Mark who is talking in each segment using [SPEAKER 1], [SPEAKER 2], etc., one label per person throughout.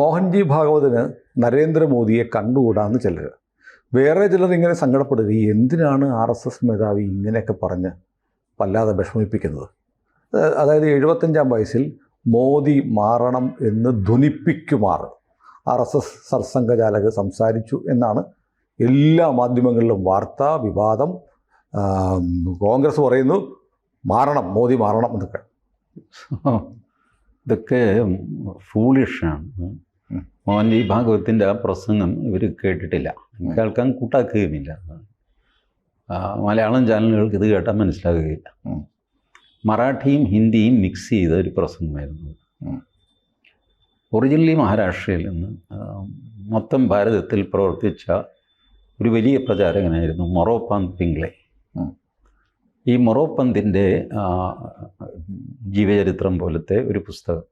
[SPEAKER 1] മോഹൻജി ഭാഗവതിന് നരേന്ദ്രമോദിയെ കണ്ടുകൂടാന്ന് ചിലർ, വേറെ ചിലർ ഇങ്ങനെ സങ്കടപ്പെടുക, എന്തിനാണ് RSS മേധാവി ഇങ്ങനെയൊക്കെ പറഞ്ഞ് വല്ലാതെ വിഷമിപ്പിക്കുന്നത്. അതായത് 75-ാം വയസ്സിൽ മോദി മാറണം എന്ന് ധ്വനിപ്പിക്കുമാർ RSS സർസംഘചാലകർ സംസാരിച്ചു എന്നാണ് എല്ലാ മാധ്യമങ്ങളിലും വാർത്ത, വിവാദം. കോൺഗ്രസ് പറയുന്നു മാറണം, മോദി മാറണം എന്നൊക്കെ.
[SPEAKER 2] ഇതൊക്കെ ഫൂളിഷാണ്. മോഹൻജി ഭാഗവത്തിൻ്റെ ആ പ്രസംഗം ഇവർ കേട്ടിട്ടില്ല, കേൾക്കാൻ കൂട്ടാക്കുകയുമില്ല. മലയാളം ചാനലുകൾക്ക് ഇത് കേട്ടാൽ മനസ്സിലാകുകയില്ല. മറാഠിയും ഹിന്ദിയും മിക്സ് ചെയ്ത ഒരു പ്രസംഗമായിരുന്നു. ഒറിജിനലി മഹാരാഷ്ട്രയിൽ നിന്ന് മൊത്തം ഭാരതത്തിൽ പ്രവർത്തിച്ച ഒരു വലിയ പ്രചാരകനായിരുന്നു മൊറോപാന്ത് പിംഗ്ലെ. ഈ മൊറോപന്തിൻ്റെ ജീവചരിത്രം പോലത്തെ ഒരു പുസ്തകം,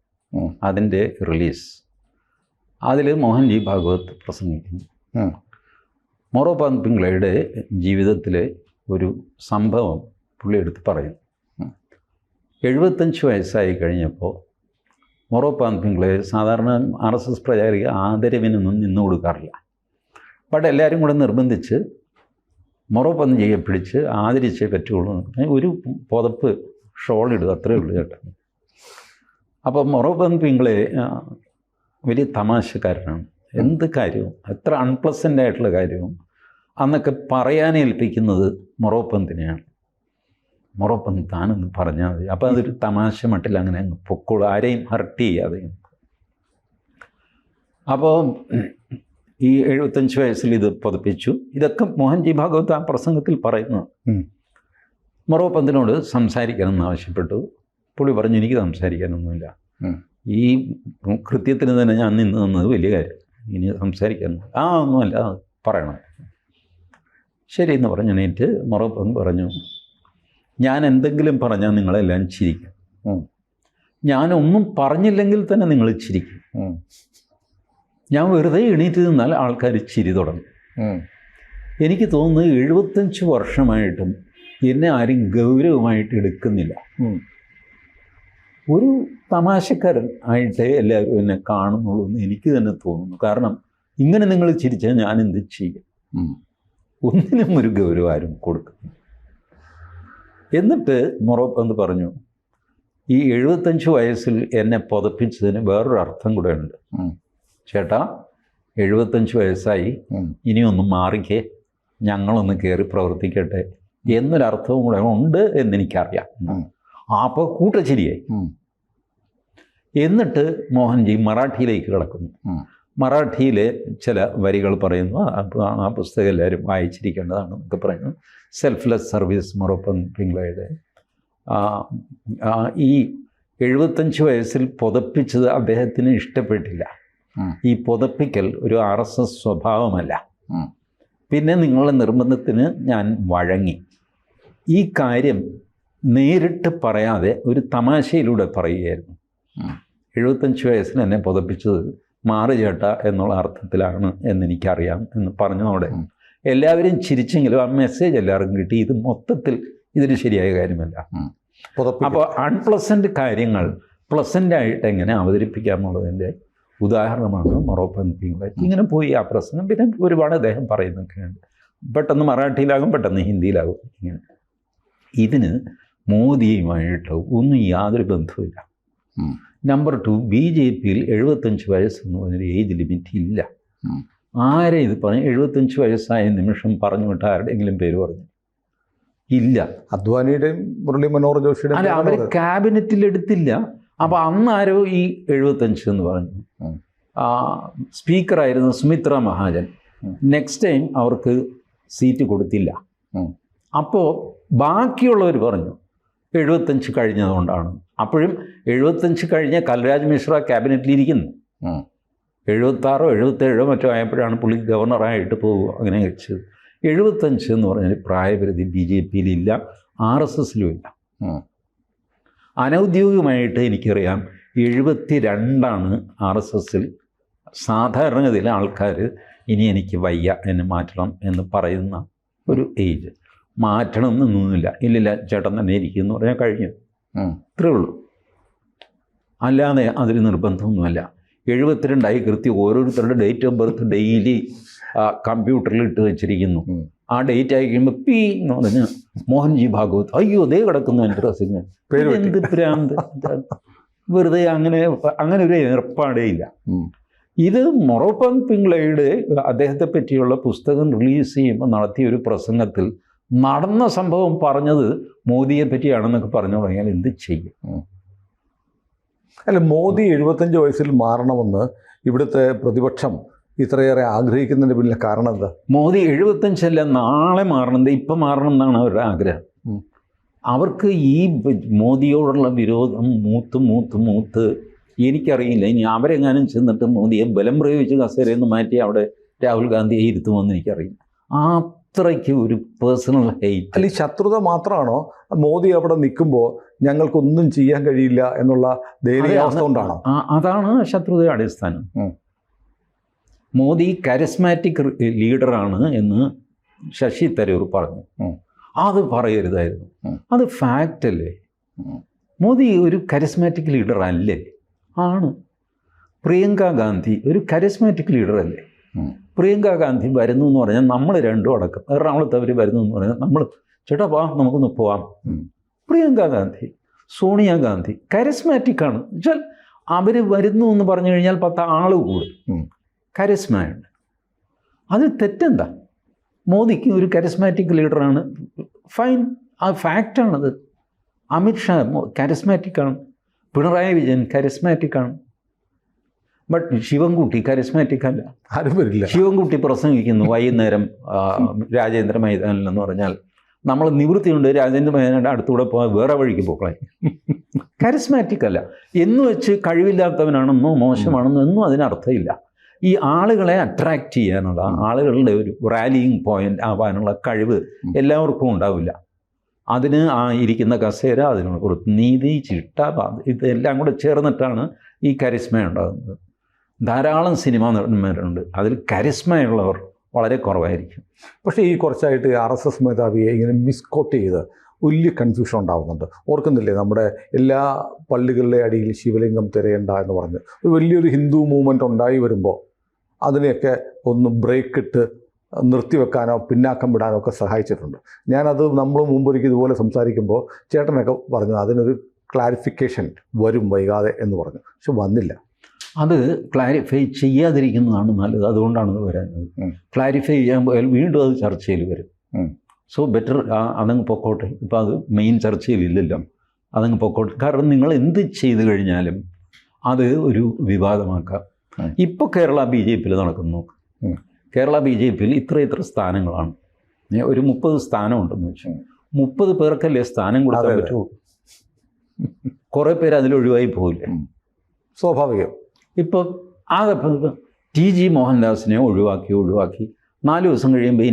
[SPEAKER 2] അതിൻ്റെ റിലീസ്, അതിൽ മോഹൻജി ഭാഗവത് പ്രസംഗിക്കുന്നു. മൊറോപാന്ത് പിംഗ്ലയുടെ ജീവിതത്തിലെ ഒരു സംഭവം പുള്ളി എടുത്ത് പറയുന്നു. 75 വയസ്സായി കഴിഞ്ഞപ്പോൾ മൊറോപാന്ത് പിംഗ്ലെ സാധാരണ RSS പ്രചാരിക ആദരവിനൊന്നും നിന്നു കൊടുക്കാറില്ല. ബട്ട് എല്ലാവരും കൂടെ നിർബന്ധിച്ച് മൊറോപന്തിയെ പിടിച്ച് ആദരിച്ചേ പറ്റുള്ളൂ. ഒരു പുതപ്പ് ഷോൾ ഇടുക, അത്രയേ ഉള്ളൂ ചേട്ടാ. അപ്പോൾ മൊറോപന്ത് പിംഗ്ലെ വലിയ തമാശക്കാരനാണ്. എന്ത് കാര്യവും, എത്ര അൺപ്ലസൻ്റ് ആയിട്ടുള്ള കാര്യവും അന്നൊക്കെ പറയാനേൽപ്പിക്കുന്നത് മൊറോപന്തിനെയാണ്. മൊറോപന്ത് താനെന്ന് പറഞ്ഞാൽ മതി, അപ്പോൾ അതൊരു തമാശ മട്ടിൽ അങ്ങനെ അങ്ങ് പൊക്കോളൂ, ആരെയും ഹർട്ട് ചെയ്യാതെ. അപ്പോൾ ഈ 75 വയസ്സിൽ ഇത് പതിപ്പിച്ചു. ഇതൊക്കെ മോഹൻജി ഭാഗവത് ആ പ്രസംഗത്തിൽ പറയുന്നു. മൊറോപന്തിനോട് സംസാരിക്കാനെന്ന് ആവശ്യപ്പെട്ടു. പുള്ളി പറഞ്ഞു, എനിക്ക് സംസാരിക്കാനൊന്നുമില്ല, ഈ കൃത്യത്തിന് തന്നെ ഞാൻ നിന്ന് തന്നത് വലിയ കാര്യം, ഇനി സംസാരിക്കാൻ ഒന്നുമല്ല, പറയണം. ശരി എന്ന് പറഞ്ഞു എണീറ്റ് മൊറോപന്ത് പറഞ്ഞു, ഞാൻ എന്തെങ്കിലും പറഞ്ഞാൽ നിങ്ങളെല്ലാം ചിരിക്കും, ഞാനൊന്നും പറഞ്ഞില്ലെങ്കിൽ തന്നെ നിങ്ങൾ ചിരിക്കും, ഞാൻ വെറുതെ എണീറ്റ് നിന്നാൽ ആൾക്കാർ ചിരി തുടങ്ങും. എനിക്ക് തോന്നുന്നത് 75 വർഷമായിട്ടും എന്നെ ആരും ഗൗരവമായിട്ട് എടുക്കുന്നില്ല. ഒരു തമാശക്കാരൻ ആയിട്ടേ എല്ലാവരും എന്നെ കാണുന്നുള്ളൂ എന്ന് എനിക്ക് തന്നെ തോന്നുന്നു. കാരണം ഇങ്ങനെ നിങ്ങൾ ചിരിച്ചാൽ ഞാൻ എന്ത് ചെയ്യും? ഒന്നിനും ഒരു ഗൗരവം ആരും കൊടുക്കുന്നു. എന്നിട്ട് മൊറോപന്ത് പറഞ്ഞു, ഈ 75 വയസ്സിൽ എന്നെ പുതപ്പിച്ചതിന് വേറൊരു അർത്ഥം കൂടെ ഉണ്ട്. ചേട്ടാ, 75 വയസ്സായി, ഇനിയൊന്നും മാറിക്കേ, ഞങ്ങളൊന്ന് കയറി പ്രവർത്തിക്കട്ടെ എന്നൊരർത്ഥവും കൂടെ ഉണ്ട് എന്നെനിക്കറിയാം. അപ്പോൾ കൂട്ടച്ചിരിയായി. എന്നിട്ട് മോഹൻജി മറാഠിയിലേക്ക് കിടക്കുന്നു. മറാഠിയിലെ ചില വരികൾ പറയുന്നു. ആ പുസ്തകം എല്ലാവരും വായിച്ചിരിക്കേണ്ടതാണ് എന്നൊക്കെ പറയുന്നു. സെൽഫ്ലെസ് സർവീസ് മൊറോപന്ത് പിംഗ്ലയുടെ. ഈ 75 വയസ്സിൽ പുതപ്പിച്ചത് അദ്ദേഹത്തിന് ഇഷ്ടപ്പെട്ടില്ല. ഈ പുതപ്പിക്കൽ ഒരു RSS സ്വഭാവമല്ല. പിന്നെ നിങ്ങളുടെ നിർബന്ധത്തിന് ഞാൻ വഴങ്ങി. ഈ കാര്യം നേരിട്ട് പറയാതെ ഒരു തമാശയിലൂടെ പറയുകയായിരുന്നു. 75 വയസ്സിൽ എന്നെ പുതപ്പിച്ചത് മാറി ചേട്ട എന്നുള്ള അർത്ഥത്തിലാണ് എന്നെനിക്കറിയാം എന്ന് പറഞ്ഞതോടെ എല്ലാവരും ചിരിച്ചെങ്കിലും ആ മെസ്സേജ് എല്ലാവർക്കും കിട്ടി. ഇത് മൊത്തത്തിൽ ഇതൊരു ശരിയായ കാര്യമല്ല. അപ്പോൾ അൺപ്ലസൻ്റ് കാര്യങ്ങൾ പ്ലസൻ്റായിട്ട് എങ്ങനെ അവതരിപ്പിക്കാമെന്നുള്ളതിൻ്റെ ഉദാഹരണമാണ് മൊറോപന്ത് പിംഗ്ലെ. ഇങ്ങനെ പോയി ആ പ്രസംഗം. പിന്നെ ഒരുപാട് അദ്ദേഹം പറയുന്നൊക്കെയുണ്ട്. പെട്ടെന്ന് മറാഠിയിലാകും, പെട്ടെന്ന് ഹിന്ദിയിലാകും. ഇങ്ങനെ ഇതിന് മോദിയുമായിട്ട് ഒന്നും യാതൊരു ബന്ധവുമില്ല. നമ്പർ 2, BJPയിൽ 75 വയസ്സെന്ന് പറഞ്ഞൊരു ഏജ് ലിമിറ്റ് ഇല്ല. ആരെ ഇത് പറഞ്ഞു 75 വയസ്സായ നിമിഷം പറഞ്ഞു വിട്ട ആരുടെയെങ്കിലും പേര് പറഞ്ഞു? ഇല്ല.
[SPEAKER 1] അദ്വാനിയുടെയും മുരളി മനോഹർ ജോഷിയുടെയും
[SPEAKER 2] അല്ല, അവർ ക്യാബിനറ്റിൽ എടുത്തില്ല. അപ്പോൾ അന്നാരോ ഈ 75 എന്ന് പറഞ്ഞു. സ്പീക്കറായിരുന്നു സുമിത്ര മഹാജൻ. നെക്സ്റ്റ് ടൈം അവർക്ക് സീറ്റ് കൊടുത്തില്ല. അപ്പോൾ ബാക്കിയുള്ളവർ പറഞ്ഞു 75 കഴിഞ്ഞതുകൊണ്ടാണ്. അപ്പോഴും 75 കഴിഞ്ഞ കൽരാജ് മിശ്ര ക്യാബിനറ്റിലിരിക്കുന്നു. 76 77 മറ്റോ ആയപ്പോഴാണ് പുള്ളി ഗവർണറായിട്ട് പോവുക. അങ്ങനെ വെച്ചത് 75 എന്ന് പറഞ്ഞാൽ പ്രായപരിധി BJPയിലില്ല, RSSലും ഇല്ല. അനൗദ്യോഗികമായിട്ട് എനിക്കറിയാം 72 RSSൽ സാധാരണഗതിയിൽ ആൾക്കാർ ഇനി എനിക്ക് വയ്യ, എന്നെ മാറ്റണം എന്ന് പറയുന്ന ഒരു ഏജ്. മാറ്റണം എന്നൊന്നുമില്ല. ഇല്ലില്ല ചേട്ടൻ തന്നെ ഇരിക്കുമെന്ന് പറഞ്ഞാൽ കഴിഞ്ഞു, ഇത്രേ ഉള്ളൂ. അല്ലാതെ അതിൽ നിർബന്ധമൊന്നുമല്ല. 72 കൃത്യം ഓരോരുത്തരുടെ ഡേറ്റ് ഓഫ് ബർത്ത് ഡെയിലി കമ്പ്യൂട്ടറിൽ ഇട്ട് വെച്ചിരിക്കുന്നു. ആ ഡേറ്റ് ആയി കഴിയുമ്പോൾ പി എന്ന് പറഞ്ഞ് മോഹൻജി ഭാഗവത്, അയ്യോ ദേ കിടക്കുന്നു എൻ്റെ ഡ്രസ്സിങ്. എന്ത് ഭ്രാന്ത്! വെറുതെ അങ്ങനെ ഒരു ഏർപ്പാടേ ഇല്ല. ഇത് മൊറോപ്പൻ പിള്ളയുടെ അദ്ദേഹത്തെ പറ്റിയുള്ള പുസ്തകം റിലീസ് ചെയ്യുമ്പോൾ നടത്തിയ ഒരു പ്രസംഗത്തിൽ നടന്ന സംഭവം പറഞ്ഞത് മോദിയെ പറ്റിയാണെന്നൊക്കെ പറഞ്ഞു തുടങ്ങിയാൽ എന്ത് ചെയ്യും?
[SPEAKER 1] അല്ല, മോദി 75 വയസ്സിൽ മാറണമെന്ന് ഇവിടുത്തെ പ്രതിപക്ഷം ഇത്രയേറെ ആഗ്രഹിക്കുന്നതിന് പിന്നിലെ കാരണം എന്താ?
[SPEAKER 2] മോദി 75 നാളെ മാറണം, ഇപ്പം മാറണം എന്നാണ് അവരുടെ ആഗ്രഹം. അവർക്ക് ഈ മോദിയോടുള്ള വിരോധം മൂത്ത് എനിക്കറിയില്ല. ഇനി അവരെങ്ങാനും ചെന്നിട്ട് മോദിയെ ബലം പ്രയോഗിച്ച് കസേരയിൽ നിന്ന് മാറ്റി അവിടെ രാഹുൽ ഗാന്ധിയെ ഇരുത്തുമെന്ന് എനിക്കറിയില്ല. അത്രയ്ക്ക് ഒരു പേഴ്സണൽ ഹെയ്റ്റ്.
[SPEAKER 1] അല്ല, ഈ ശത്രുത മാത്രമാണോ മോദി അവിടെ നിൽക്കുമ്പോൾ ഞങ്ങൾക്കൊന്നും ചെയ്യാൻ കഴിയില്ല എന്നുള്ള ദയനീയാവസ്ഥ കൊണ്ടാണോ?
[SPEAKER 2] അതാണ് ശത്രുതയുടെ അടിസ്ഥാനം. മോദി കരിസ്മാറ്റിക് ലീഡറാണ് എന്ന് ശശി തരൂർ പറഞ്ഞു. അത് പറയരുതായിരുന്നു. അത് ഫാക്റ്റ് അല്ലേ? മോദി ഒരു കരിസ്മാറ്റിക് ലീഡർ അല്ലേ? ആണ്. പ്രിയങ്ക ഗാന്ധി ഒരു കരിസ്മാറ്റിക് ലീഡർ അല്ലേ? പ്രിയങ്ക ഗാന്ധി വരുന്നു എന്ന് പറഞ്ഞാൽ നമ്മൾ രണ്ടും അടക്കം, എറണാകുളത്ത് അവർ വരുന്നു എന്ന് പറഞ്ഞാൽ നമ്മൾ ചേട്ടാ വാ നമുക്കൊന്ന് പോവാം. പ്രിയങ്ക ഗാന്ധി, സോണിയാഗാന്ധി കരിസ്മാറ്റിക്കാണ്. വെച്ചാൽ അവർ വരുന്നു എന്ന് പറഞ്ഞു കഴിഞ്ഞാൽ 10 ആൾ കൂടും. കരിസ്മയുണ്ട്. അത് തെറ്റെന്താ? മോദിക്ക് ഒരു കരിസ്മാറ്റിക് ലീഡറാണ്, ഫൈൻ, ആ ഫാക്റ്റാണത്. അമിത്ഷാ കരിസ്മാറ്റിക്കാണ്, പിണറായി വിജയൻ കരിസ്മാറ്റിക്കാണ്. ബട്ട് ശിവൻകുട്ടി കരിസ്മാറ്റിക് അല്ല.
[SPEAKER 1] ആരും വരില്ല.
[SPEAKER 2] ശിവൻകുട്ടി പ്രസംഗിക്കുന്നു വൈകുന്നേരം രാജേന്ദ്ര മൈതാനിൽ എന്ന് പറഞ്ഞാൽ നമ്മൾ നിവൃത്തിയുണ്ട് രാജേന്ദ്ര മൈതാനിയുടെ അടുത്തൂടെ പോകാൻ വേറെ വഴിക്ക് പോക്കളെ. കരിസ്മാറ്റിക് അല്ല എന്ന് വെച്ച് കഴിവില്ലാത്തവനാണെന്നോ മോശമാണെന്നോ ഒന്നും അതിനർത്ഥമില്ല. ഈ ആളുകളെ അട്രാക്റ്റ് ചെയ്യാനുള്ള, ആളുകളുടെ ഒരു റാലിയിങ് പോയിന്റ് ആവാനുള്ള കഴിവ് എല്ലാവർക്കും ഉണ്ടാവില്ല. അതിന് ആ ഇരിക്കുന്ന കസേര, അതിനുള്ള കുറച്ച് നീതി, ചിട്ട, ഇതെല്ലാം കൂടെ ചേർന്നിട്ടാണ് ഈ കരിസ്മ ഉണ്ടാകുന്നത്. ധാരാളം സിനിമാ നടന്മാരുണ്ട്, അതിൽ കരിസ്മയുള്ളവർ വളരെ കുറവായിരിക്കും.
[SPEAKER 1] പക്ഷേ ഈ കുറച്ചായിട്ട് RSS മേധാവിയെ ഇങ്ങനെ മിസ്കോട്ട് ചെയ്ത് വലിയ കൺഫ്യൂഷൻ ഉണ്ടാകുന്നുണ്ട്. ഓർക്കുന്നില്ലേ, നമ്മുടെ എല്ലാ പള്ളികളുടെ അടിയിൽ ശിവലിംഗം തിരയണ്ട എന്ന് പറഞ്ഞ് ഒരു വലിയൊരു ഹിന്ദു മൂവ്മെൻറ്റ് ഉണ്ടായി വരുമ്പോൾ അതിനെയൊക്കെ ഒന്ന് ബ്രേക്ക് ഇട്ട് നിർത്തിവെക്കാനോ പിന്നാക്കം വിടാനോ ഒക്കെ സഹായിച്ചിട്ടുണ്ട്. ഞാനത് നമ്മൾ മുമ്പൊരിക്കൽ ഇതുപോലെ സംസാരിക്കുമ്പോൾ ചേട്ടനൊക്കെ പറഞ്ഞു അതിനൊരു ക്ലാരിഫിക്കേഷൻ വരും വൈകാതെ എന്ന് പറഞ്ഞു. പക്ഷെ വന്നില്ല.
[SPEAKER 2] അത് ക്ലാരിഫൈ ചെയ്യാതിരിക്കുന്നതാണ് നല്ലത്. അതുകൊണ്ടാണ് ഇത് വരുന്നത്. ക്ലാരിഫൈ ചെയ്യാൻ പോയാൽ വീണ്ടും അത് ചർച്ചയിൽ വരും. സോ ബെറ്റർ അതങ്ങ് പൊക്കോട്ടെ. ഇപ്പോൾ അത് മെയിൻ ചർച്ചയിലില്ലല്ലോ, അതങ്ങ് പൊക്കോട്ടെ. കാരണം നിങ്ങൾ എന്ത് ചെയ്തു കഴിഞ്ഞാലും അത് ഒരു വിവാദമാക്കാം. ഇപ്പോൾ കേരള BJP നടക്കുന്നു. കേരള BJP ഇത്ര സ്ഥാനങ്ങളാണ്. ഒരു 30 സ്ഥാനമുണ്ടെന്ന് വെച്ചാൽ 30 പേർക്കല്ലേ സ്ഥാനം കൊടുക്കാൻ പറ്റുമോ? കുറേ പേര് അതിലൊഴിവായി പോകില്ലേ?
[SPEAKER 1] സ്വാഭാവികം.
[SPEAKER 2] ഇപ്പോൾ TG മോഹൻദാസിനെ ഒഴിവാക്കി 4 ദിവസം കഴിയുമ്പോൾ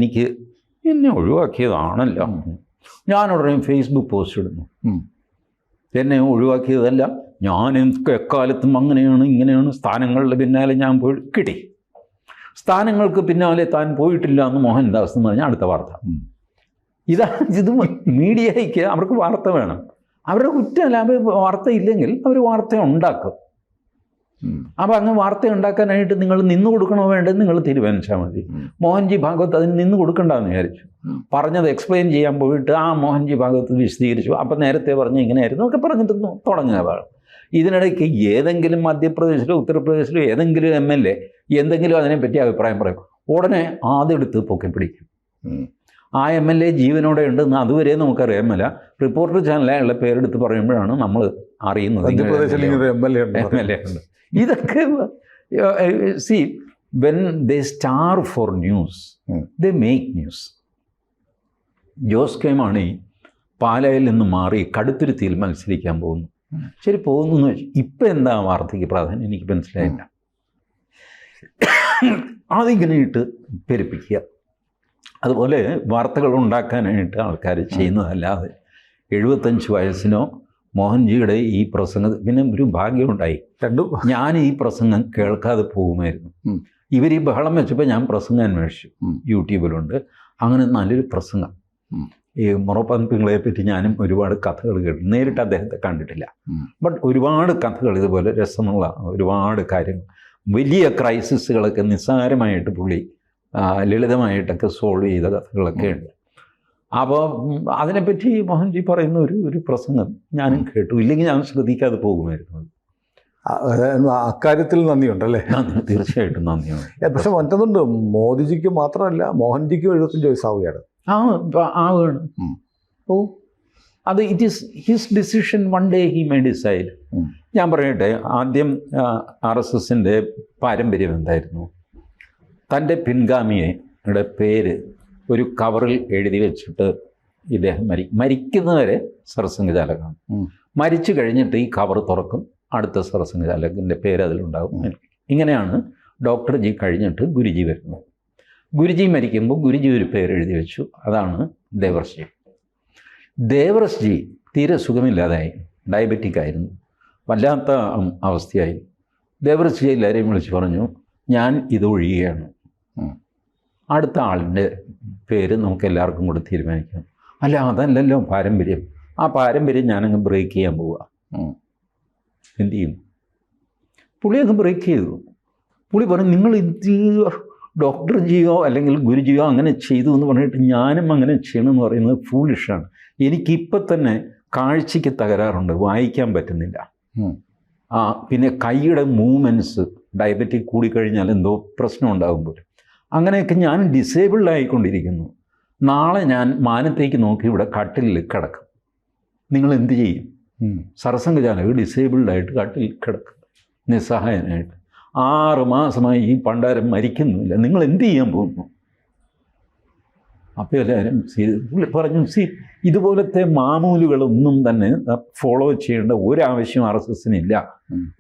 [SPEAKER 2] എന്നെ ഒഴിവാക്കിയതാണല്ലോ, ഞാനുടനെ ഫേസ്ബുക്ക് പോസ്റ്റ് ഇടുന്നു. എന്നെ ഒഴിവാക്കിയതല്ല, ഞാൻ എക്കാലത്തും അങ്ങനെയാണ് ഇങ്ങനെയാണ്, സ്ഥാനങ്ങളുടെ പിന്നാലെ ഞാൻ പോയി കിട്ടി, സ്ഥാനങ്ങൾക്ക് പിന്നാലെ താൻ പോയിട്ടില്ല എന്ന് മോഹൻദാസ് എന്ന് പറഞ്ഞാൽ അടുത്ത വാർത്ത. ഇത് മീഡിയയ്ക്ക് അവർക്ക് വാർത്ത വേണം. അവരുടെ കുറ്റമല്ല, അവർ വാർത്ത ഇല്ലെങ്കിൽ അവർ വാർത്ത ഉണ്ടാക്കും. അപ്പോൾ അങ്ങ് വാർത്ത ഉണ്ടാക്കാനായിട്ട് നിങ്ങൾ നിന്ന് കൊടുക്കണോ വേണ്ടത് നിങ്ങൾ തീരുമാനിച്ചാൽ മതി. മോഹൻജി ഭാഗവത് അതിന് നിന്ന് കൊടുക്കണ്ടെന്ന് വിചാരിച്ചു. പറഞ്ഞത് എക്സ്പ്ലെയിൻ ചെയ്യാൻ പോയിട്ട് മോഹൻജി ഭാഗവത് വിശദീകരിച്ചു. അപ്പം നേരത്തെ പറഞ്ഞ് ഇങ്ങനെയായിരുന്നു ഒക്കെ പറഞ്ഞിട്ട് തുടങ്ങുക. ഇതിനിടയ്ക്ക് ഏതെങ്കിലും മധ്യപ്രദേശിലോ ഉത്തർപ്രദേശിലോ ഏതെങ്കിലും MLA എന്തെങ്കിലും അതിനെപ്പറ്റി അഭിപ്രായം പറയും, ഉടനെ ആദ്യമെടുത്ത് പൊക്കിപ്പിടിക്കും. ആ MLA ജീവനോടെ ഉണ്ടെന്ന് അതുവരെ നമുക്കറിയാമല്ല. റിപ്പോർട്ടർ ചാനൽ അയാളുടെ പേരെടുത്ത് പറയുമ്പോഴാണ് നമ്മൾ അറിയുന്നത് MLA ഉണ്ട്. ഇതൊക്കെ see, when they starve for news, they make news. Jose K Mani പാലായിൽ നിന്ന് മാറി കടുത്തുരുത്തിയിൽ മത്സരിക്കാൻ പോകുന്നു. ശരി, പോകുന്നു എന്ന് വെച്ചാൽ ഇപ്പം എന്താ വാർത്തയ്ക്ക് പ്രാധാന്യം എനിക്ക് മനസ്സിലായില്ല. അതിങ്ങനെ ഇട്ട് പെരുപ്പിക്കുക. അതുപോലെ വാർത്തകൾ ഉണ്ടാക്കാനായിട്ട് ആൾക്കാർ ചെയ്യുന്നതല്ലാതെ 75 വയസ്സിനോ മോഹൻജിയുടെ ഈ പ്രസംഗം, പിന്നെ ഒരു ഭാഗ്യമുണ്ടായി, ഞാൻ ഈ പ്രസംഗം കേൾക്കാതെ പോകുമായിരുന്നു. ഇവർ ഈ ബഹളം വെച്ചപ്പോൾ ഞാൻ പ്രസംഗം അന്വേഷിച്ചു, യൂട്യൂബിലുണ്ട്. അങ്ങനെ നല്ലൊരു പ്രസംഗം ഈ മൊറോപ്പൻ പിങ്ങളെ പറ്റി ഞാനും ഒരുപാട് കഥകൾ കേട്ടു. നേരിട്ട് അദ്ദേഹത്തെ കണ്ടിട്ടില്ല. ബട്ട് ഒരുപാട് കഥകൾ ഇതുപോലെ രസമുള്ള ഒരുപാട് കാര്യങ്ങൾ, വലിയ ക്രൈസിസുകളൊക്കെ നിസ്സാരമായിട്ട് പുള്ളി ലളിതമായിട്ടൊക്കെ സോൾവ് ചെയ്ത കഥകളൊക്കെ ഉണ്ട്. അപ്പോൾ അതിനെപ്പറ്റി മോഹൻജി പറയുന്ന ഒരു പ്രസംഗം ഞാനും കേട്ടു. ഇല്ലെങ്കിൽ ഞാൻ ശ്രദ്ധിക്കാതെ പോകുമായിരുന്നു.
[SPEAKER 1] അക്കാര്യത്തിൽ നന്ദിയുണ്ടല്ലേ?
[SPEAKER 2] നന്ദി, തീർച്ചയായിട്ടും നന്ദിയുണ്ട്.
[SPEAKER 1] പക്ഷെ മറ്റൊന്നുണ്ട്, മോദിജിക്ക് മാത്രമല്ല, മോഹൻജിക്കും 75 വയസ്സാവുകയാണ്.
[SPEAKER 2] ആവുകയാണ്. ഓ, അത് it is his decision. One day he may decide. ഞാൻ പറയട്ടെ, ആദ്യം RSSൻ്റെ പാരമ്പര്യം എന്തായിരുന്നു? തൻ്റെ പിൻഗാമിയുടെ പേര് ഒരു കവറിൽ എഴുതി വെച്ചിട്ട് ഇദ്ദേഹം മരിക്കുന്നവരെ സർസംഘചാലകമാണ്. മരിച്ചു കഴിഞ്ഞിട്ട് ഈ കവർ തുറക്കും, അടുത്ത സർസംഘചാലകൻ്റെ പേര് അതിലുണ്ടാകും. ഇങ്ങനെയാണ് ഡോക്ടർ ജി കഴിഞ്ഞിട്ട് ഗുരുജി വരുന്നത്. ഗുരുജി മരിക്കുമ്പോൾ ഗുരുജി ഒരു പേര് എഴുതി വെച്ചു, അതാണ് ദേവർഷി. ദേവർഷി തീരെ സുഖമില്ലാതായി, ഡയബറ്റിക് ആയിരുന്നു, വല്ലാത്ത അവസ്ഥയായി. ദേവർഷി എല്ലാവരെയും വിളിച്ച് പറഞ്ഞു, ഞാൻ ഇതൊഴിയുകയാണ്, അടുത്ത ആളിൻ്റെ പേര് നമുക്ക് എല്ലാവർക്കും കൂടെ തീരുമാനിക്കാം. അല്ല, അതല്ലല്ലോ പാരമ്പര്യം. ആ പാരമ്പര്യം ഞാനങ്ങ് ബ്രേക്ക് ചെയ്യാൻ പോവുക. എന്തു ചെയ്യും? പുള്ളി അങ്ങ് ബ്രേക്ക് ചെയ്തു. പുള്ളി പറഞ്ഞു, നിങ്ങൾ ഇത് ഡോക്ടർ ജിയോ അല്ലെങ്കിൽ ഗുരുജിയോ അങ്ങനെ ചെയ്തു എന്ന് പറഞ്ഞിട്ട് ഞാനും അങ്ങനെ ചെയ്യണമെന്ന് പറയുന്നത് ഫൂളിഷാണ്. എനിക്കിപ്പം തന്നെ കാഴ്ചയ്ക്ക് തകരാറുണ്ട്, വായിക്കാൻ പറ്റുന്നില്ല. പിന്നെ കൈയുടെ മൂവ്മെൻറ്റ്സ് ഡയബറ്റിക് കൂടിക്കഴിഞ്ഞാൽ എന്തോ പ്രശ്നം ഉണ്ടാകുമ്പോൾ അങ്ങനെയൊക്കെ ഞാൻ ഡിസേബിൾഡ് ആയിക്കൊണ്ടിരിക്കുന്നു. നാളെ ഞാൻ മാനത്തേക്ക് നോക്കി ഇവിടെ കട്ടിലിൽ കിടക്കും. നിങ്ങൾ എന്ത് ചെയ്യും? സർസംഘചാലകർ ഡിസേബിൾഡായിട്ട് കട്ടിലിൽ കിടക്കും, നിസ്സഹായനായിട്ട്. 6 മാസമായി ഈ പണ്ടാരം മരിക്കുന്നില്ല, നിങ്ങൾ എന്ത് ചെയ്യാൻ പോകുന്നു? അപ്പോൾ എല്ലാവരും പറഞ്ഞു, ഇതുപോലത്തെ മാമൂലുകളൊന്നും തന്നെ ഫോളോ ചെയ്യേണ്ട ഒരാവശ്യം RSSനില്ല.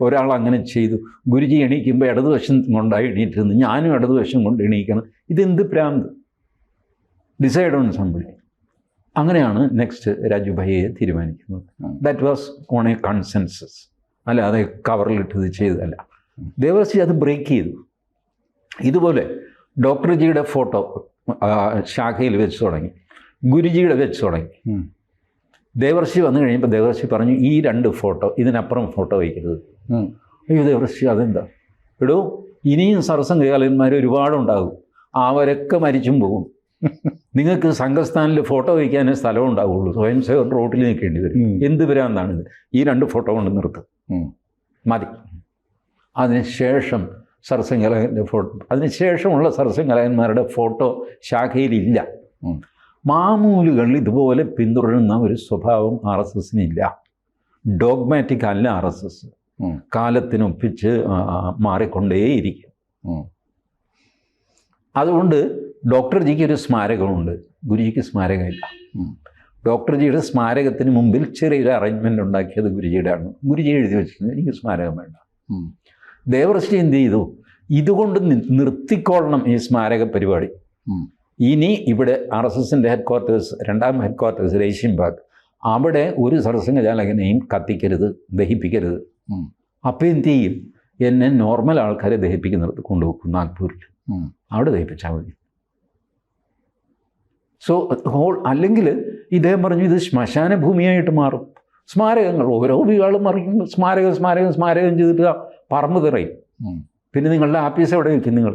[SPEAKER 2] ഒരാൾ അങ്ങനെ ചെയ്തു, ഗുരുജി എണീക്കുമ്പോൾ ഇടതുവശം കൊണ്ടായി എണീറ്റിരുന്നു, ഞാനും ഇടതുവശം കൊണ്ട് എണീക്കണം, ഇതെന്ത് പ്രാന്ത്? Decide on somebody. അങ്ങനെയാണ് നെക്സ്റ്റ് രാജുഭായിയെ തീരുമാനിക്കുന്നത്. That was on A consensus, അല്ലാതെ കവറിലിട്ടത് ചെയ്തതല്ല. ദേവർഷി അത് ബ്രേക്ക് ചെയ്തു. ഇതുപോലെ ഡോക്ടർ ജിയുടെ ഫോട്ടോ ശാഖയിൽ വെച്ച് തുടങ്ങി, ഗുരുജിയുടെ വെച്ച് തുടങ്ങി. ദേവർഷി വന്നു കഴിയുമ്പോൾ ദേവർഷി പറഞ്ഞു, ഈ 2 ഫോട്ടോ, ഇതിനപ്പുറം ഫോട്ടോ വയ്ക്കരുത്. അയ്യോ ദേവർഷി, അതെന്താ? എടോ, ഇനിയും സർസംഘചാലകന്മാർ ഒരുപാടുണ്ടാകും, അവരൊക്കെ മരിച്ചും പോകും. നിങ്ങൾക്ക് സംഘസ്ഥാനിൽ ഫോട്ടോ വയ്ക്കാനേ സ്ഥലം ഉണ്ടാവുള്ളൂ, സ്വയം സേവർ റോട്ടിൽ നിൽക്കേണ്ടി വരും. എന്ത് ഭ്രാന്താണിത്? ഈ 2 ഫോട്ടോ കൊണ്ട് നിർത്തും, മതി. അതിനുശേഷം സർസംഘചാലകൻ്റെ ഫോട്ടോ, അതിനുശേഷമുള്ള സർസംഘചാലകന്മാരുടെ ഫോട്ടോ ശാഖയിലില്ല. മാമൂലുകൾ ഇതുപോലെ പിന്തുടരുന്ന ഒരു സ്വഭാവം RSSനില്ല. ഡോഗ്മാറ്റിക് അല്ല RSS, കാലത്തിനൊപ്പിച്ച് മാറിക്കൊണ്ടേയിരിക്കും. അതുകൊണ്ട് ഡോക്ടർ ജിക്ക് ഒരു സ്മാരകമുണ്ട്, ഗുരുജിക്ക് സ്മാരകമില്ല. ഡോക്ടർ ജിയുടെ സ്മാരകത്തിന് മുമ്പിൽ ചെറിയൊരു അറേഞ്ച്മെൻ്റ് ഉണ്ടാക്കിയത് ഗുരുജിയുടെയാണ്. ഗുരുജി എഴുതി വെച്ചിട്ടുണ്ട്, എനിക്ക് സ്മാരകം വേണ്ട. ദേവർഷി എന്ത് ചെയ്തു? ഇതുകൊണ്ട് നിർത്തിക്കൊള്ളണം ഈ സ്മാരക പരിപാടി. ഇനി ഇവിടെ RSSൻ്റെ ഹെഡ്ക്വാർട്ടേഴ്സ്, 2ാം ഹെഡ്ക്വാർട്ടേഴ്സ് ഏഷ്യൻബാഗ്, അവിടെ ഒരു സർസംഘചാലകനെയും കത്തിക്കരുത്, ദഹിപ്പിക്കരുത്. അപ്പോൾ എന്ത് ചെയ്യും? എന്നെ നോർമൽ ആൾക്കാരെ ദഹിപ്പിക്കുന്നിടത്ത് കൊണ്ടുപോകും, നാഗ്പൂരിൽ, അവിടെ ദഹിപ്പിച്ചാൽ മതി. സോ അല്ലെങ്കിൽ ഇദ്ദേഹം പറഞ്ഞു, ഇത് ശ്മശാന ഭൂമിയായിട്ട് മാറും. സ്മാരകങ്ങൾ ഓരോ വീടുകളും മറിക്കും, സ്മാരകം ചെയ്തിട്ട് പറമ്പ് തിറയും. പിന്നെ നിങ്ങളുടെ ആപ്പീസ് എവിടെ വയ്ക്കും നിങ്ങൾ?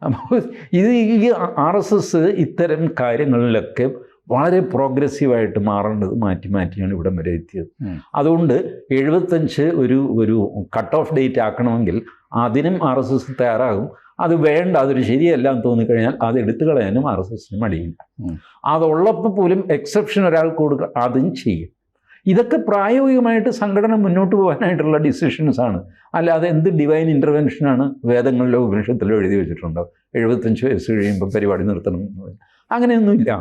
[SPEAKER 2] അപ്പോൾ ഇത് ഈ RSS ഇത്തരം കാര്യങ്ങളിലൊക്കെ വളരെ പ്രോഗ്രസീവായിട്ട് മാറേണ്ടത് മാറ്റിയാണ് ഇവിടം വരെ എത്തിയത്. അതുകൊണ്ട് 75 ഒരു കട്ട് ഓഫ് ഡേറ്റ് ആക്കണമെങ്കിൽ അതിനും RSS തയ്യാറാകും. അത് വേണ്ട, അതൊരു ശരിയല്ല എന്ന് തോന്നിക്കഴിഞ്ഞാൽ അത് എടുത്തു കളയാനും RSSന് മടിയില്ല. അതുള്ളപ്പോൾ പോലും എക്സെപ്ഷൻ ഒരാൾക്ക് കൊടുക്കുക, അതും ചെയ്യും. ഇതൊക്കെ പ്രായോഗികമായിട്ട് സംഘടന മുന്നോട്ട് പോകാനായിട്ടുള്ള ഡിസിഷൻസാണ്. അല്ലാതെ എന്ത് ഡിവൈൻ ഇൻ്റർവെൻഷനാണ് വേദങ്ങളിലോ ഉപനിഷത്തിലോ എഴുതി വെച്ചിട്ടുണ്ടോ 75 വയസ്സ് കഴിയുമ്പോൾ പരിപാടി നിർത്തണം? അങ്ങനെയൊന്നുമില്ല.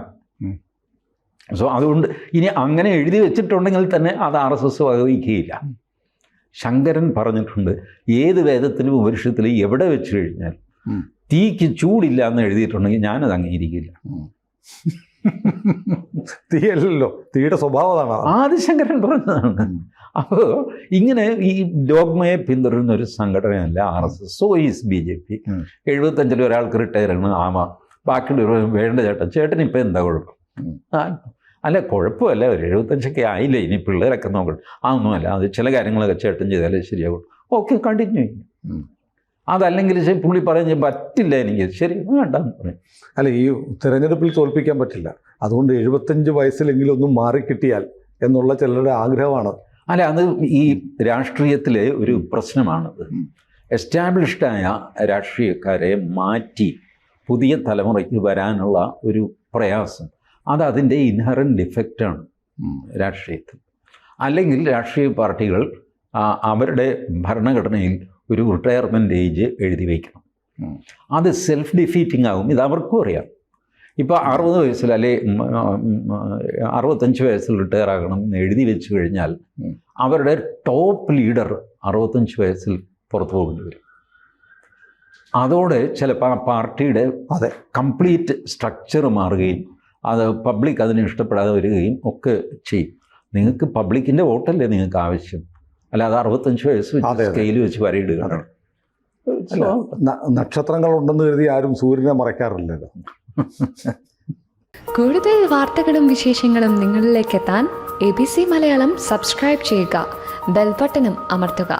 [SPEAKER 2] സോ അതുകൊണ്ട് ഇനി അങ്ങനെ എഴുതി വെച്ചിട്ടുണ്ടെങ്കിൽ തന്നെ അത് RSS വകവയ്ക്കുകയില്ല. ശങ്കരൻ പറഞ്ഞിട്ടുണ്ട്, ഏത് വേദത്തിലും ഉപനിഷത്തിലും എവിടെ വെച്ച് കഴിഞ്ഞാൽ തീക്ക് ചൂടില്ല എന്ന് എഴുതിയിട്ടുണ്ടെങ്കിൽ ഞാനത് അംഗീകരിക്കില്ല.
[SPEAKER 1] തീയല്ലോ, തീയുടെ സ്വഭാവമാണ്
[SPEAKER 2] ആദിശങ്കരൻ പറഞ്ഞതാണ്. അപ്പോൾ ഇങ്ങനെ ഈ ഡോഗ്മയെ പിന്തുടരുന്ന ഒരു സംഘടനയല്ല RSS. So is BJP. 75 ഒരാൾക്ക് റിട്ടയർ ആണ്, ആവാം. ബാക്കിയുള്ളവർ വേണ്ട ചേട്ടൻ ഇപ്പം എന്താ കുഴപ്പം? ആ അല്ല കുഴപ്പമല്ല, ഒരു 75 ആയില്ലേ, ഇനി പിള്ളേരൊക്കെ നോക്കണം. അതൊന്നുമല്ല, അത് ചില കാര്യങ്ങളൊക്കെ ചേട്ടൻ ചെയ്താലേ ശരിയാകും. ഓക്കെ, കണ്ടിന്യൂ ചെയ്യും. അതല്ലെങ്കിൽ പുള്ളി പറഞ്ഞ് പറ്റില്ല എനിക്ക്, ശരി വേണ്ടെന്ന് പറയും.
[SPEAKER 1] അല്ല, ഈ തിരഞ്ഞെടുപ്പിൽ തോൽപ്പിക്കാൻ പറ്റില്ല, അതുകൊണ്ട് 75 വയസ്സിലെങ്കിലും ഒന്നും മാറിക്കിട്ടിയാൽ എന്നുള്ള ചിലരുടെ ആഗ്രഹമാണ്.
[SPEAKER 2] അല്ല, അത് ഈ രാഷ്ട്രീയത്തിലെ ഒരു പ്രശ്നമാണത്. എസ്റ്റാബ്ലിഷ്ഡായ രാഷ്ട്രീയക്കാരെ മാറ്റി പുതിയ തലമുറയ്ക്ക് വരാനുള്ള ഒരു പ്രയാസം, അത് അതിൻ്റെ ഇൻഹറൻറ്റ് ഡിഫക്റ്റാണ് രാഷ്ട്രീയത്തിൽ. അല്ലെങ്കിൽ രാഷ്ട്രീയ പാർട്ടികൾ അവരുടെ ഭരണഘടനയിൽ ഒരു റിട്ടയർമെൻറ്റ് ഏജ് എഴുതി വയ്ക്കണം. അത് സെൽഫ് ഡിഫീറ്റിംഗ് ആകും. ഇത് അവർക്കും അറിയാം. ഇപ്പോൾ 60 വയസ്സിൽ അല്ലെ 65 വയസ്സിൽ റിട്ടയർ ആകണം എന്ന് എഴുതി വെച്ച് കഴിഞ്ഞാൽ അവരുടെ ടോപ്പ് ലീഡർ 65 വയസ്സിൽ പുറത്തു പോകേണ്ടി വരും. അതോടെ ചിലപ്പോൾ ആ പാർട്ടിയുടെ കംപ്ലീറ്റ് സ്ട്രക്ചർ മാറുകയും അത് പബ്ലിക് അതിന് ഇഷ്ടപ്പെടാതെ വരികയും ഒക്കെ ചെയ്യും. നിങ്ങൾക്ക് പബ്ലിക്കിൻ്റെ വോട്ടല്ലേ നിങ്ങൾക്ക് ആവശ്യം, അല്ലാതെ 65 വയസ്സ് സ്കെയിൽ വെച്ച് വരയിടുക.
[SPEAKER 1] നക്ഷത്രങ്ങൾ ഉണ്ടെന്ന് കരുതി ആരും സൂര്യനെ മറയ്ക്കാറില്ലല്ലോ.
[SPEAKER 3] കൂടുതൽ വാർത്തകളും വിശേഷങ്ങളും നിങ്ങളിലേക്ക് എത്താൻ ABC മലയാളം സബ്സ്ക്രൈബ് ചെയ്യുക, ബെൽ ബട്ടണും അമർത്തുക.